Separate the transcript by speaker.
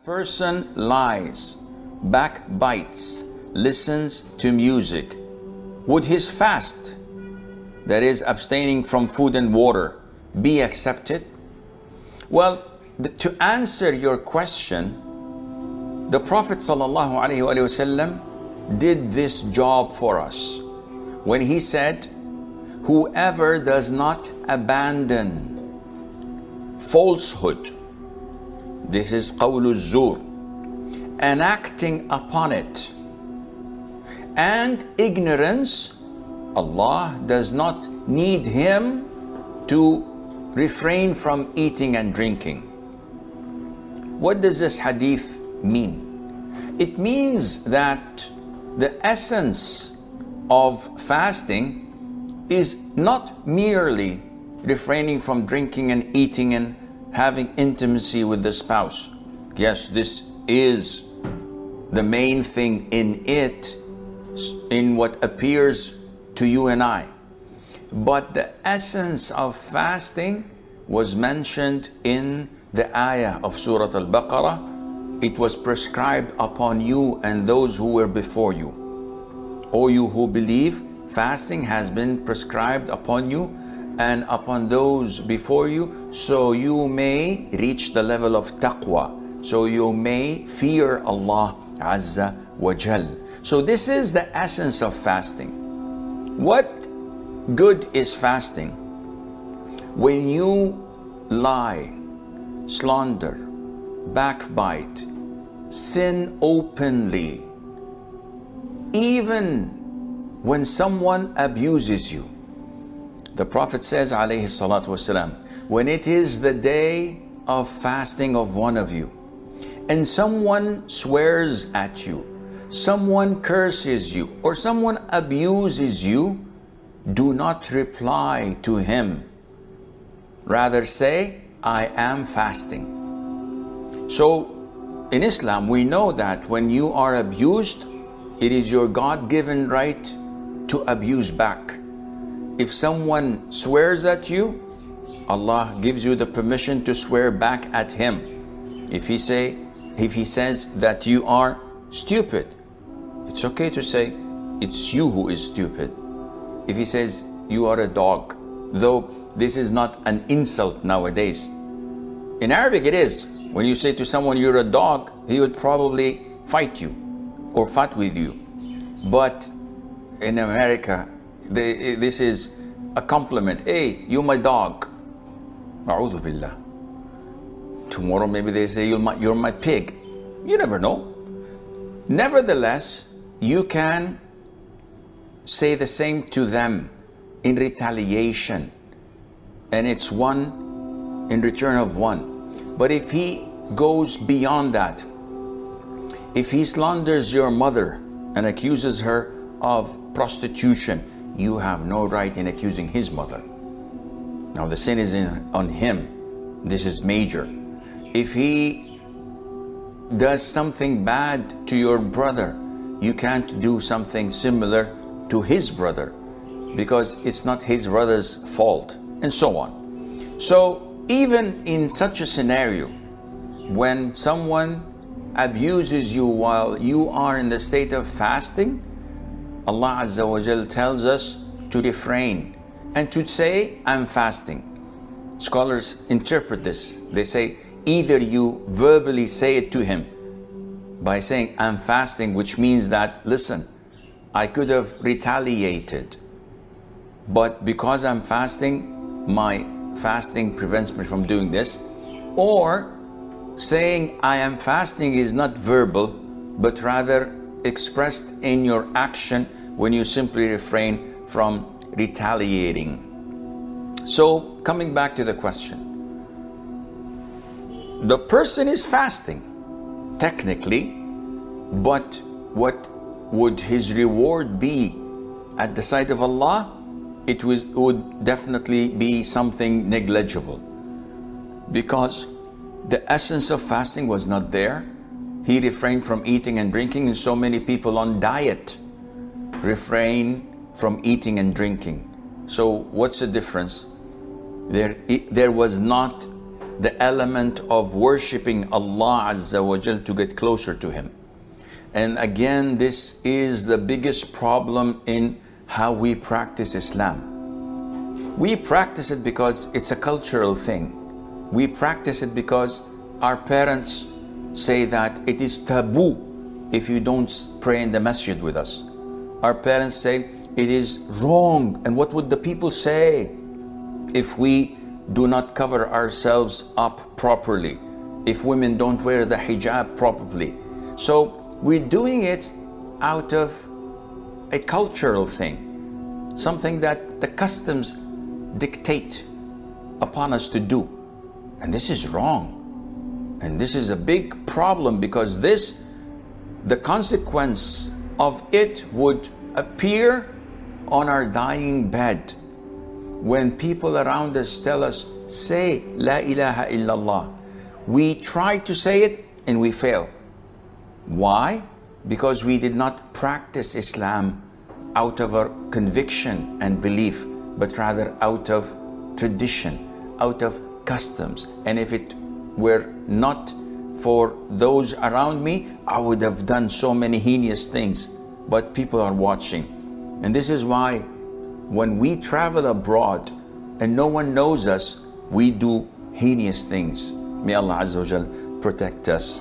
Speaker 1: Person lies, backbites, listens to music, would his fast, that is abstaining from food and water, be accepted? Well, to answer your question, the Prophet ﷺ did this job for us when he said, whoever does not abandon falsehood, this is qawlu zur, and acting upon it, and ignorance, Allah does not need him to refrain from eating and drinking. What does this hadith mean? It means that the essence of fasting is not merely refraining from drinking and eating and having intimacy with the spouse. Yes, this is the main thing in it, in what appears to you and I. But the essence of fasting was mentioned in the ayah of Surah Al-Baqarah. It was prescribed upon you and those who were before you. O you who believe, fasting has been prescribed upon you and upon those before you, so you may reach the level of taqwa, so you may fear Allah Azza wa Jal. So this is the essence of fasting. What good is fasting? When you lie, slander, backbite, sin openly, even when someone abuses you. The Prophet says, alayhi salatu wasalam, when it is the day of fasting of one of you, and someone swears at you, someone curses you, or someone abuses you, do not reply to him. Rather say, I am fasting. So in Islam, we know that when you are abused, it is your God-given right to abuse back. If someone swears at you, Allah gives you the permission to swear back at him. If he says that you are stupid, it's okay to say it's you who is stupid. If he says you are a dog, though this is not an insult nowadays. In Arabic it is. When you say to someone you're a dog, he would probably fight you or fight with you. But in America, this is a compliment. Hey, you my dog. A'udhu billah. Tomorrow maybe they say you're my pig. You never know. Nevertheless, you can say the same to them in retaliation, and it's one in return of one. But if he goes beyond that, if he slanders your mother and accuses her of prostitution, you have no right in accusing his mother. Now the sin is on him. This is major. If he does something bad to your brother, you can't do something similar to his brother, because it's not his brother's fault, and so on. So even in such a scenario, when someone abuses you while you are in the state of fasting, Allah Azza wa Jal tells us to refrain and to say, I'm fasting. Scholars interpret this. They say, either you verbally say it to him by saying, I'm fasting, which means that, listen, I could have retaliated, but because I'm fasting, my fasting prevents me from doing this. Or saying I am fasting is not verbal, but rather expressed in your action when you simply refrain from retaliating. So coming back to the question, the person is fasting technically, but what would his reward be at the sight of Allah? It would definitely be something negligible, because the essence of fasting was not there. He refrained from eating and drinking, and so many people on diet refrain from eating and drinking. So what's the difference? There was not the element of worshiping Allah Azza wa Jal to get closer to Him. And again, this is the biggest problem in how we practice Islam. We practice it because it's a cultural thing. We practice it because our parents say that it is taboo if you don't pray in the masjid with us. Our parents say it is wrong, and what would the people say if we do not cover ourselves up properly, if women don't wear the hijab properly. So we're doing it out of a cultural thing, something that the customs dictate upon us to do. And this is wrong. And this is a big problem, because the consequence of it would appear on our dying bed. When people around us tell us, say La ilaha illallah, we try to say it and we fail. Why? Because we did not practice Islam out of our conviction and belief, but rather out of tradition, out of customs. And if it were not for those around me, I would have done so many heinous things. But people are watching. And this is why when we travel abroad and no one knows us, we do heinous things. May Allah Azza wa Jal protect us.